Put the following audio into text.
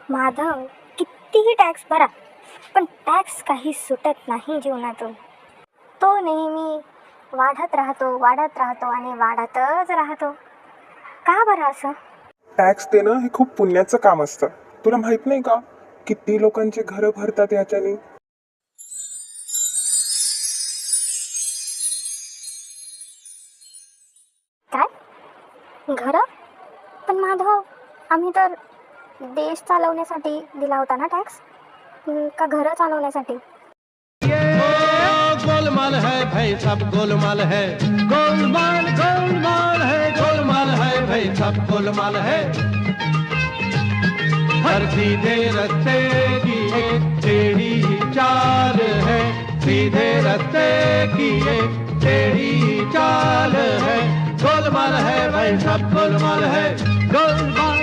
माधव, कितीही टॅक्स भरा पण टॅक्स काही सुटत नाही जीवनातून. तो नेहमी वाढत राहतो आणि वाढतच राहतो. का बरं असं? टॅक्स देणं हे खूप पुण्याचं काम असतं. तुला माहित नाही का किती लोकांचे घरं भरतात याच्याने? काय घरं? पण माधव, आम्ही तर देश चालवण्यासाठी दिला होता ना टॅक्स, का घरं चालवण्यासाठी? गोलमाल है भाई सब गोलमाल है, गोलमाल गोलमाल है, गोलमाल है भाई सब गोलमाल है. हर सीधे रस्ते की एक टेढ़ी चाल है, सीधे रस्ते की एक टेढ़ी चाल है. गोलमाल है भाई सब गोलमाल है, गोलमाल.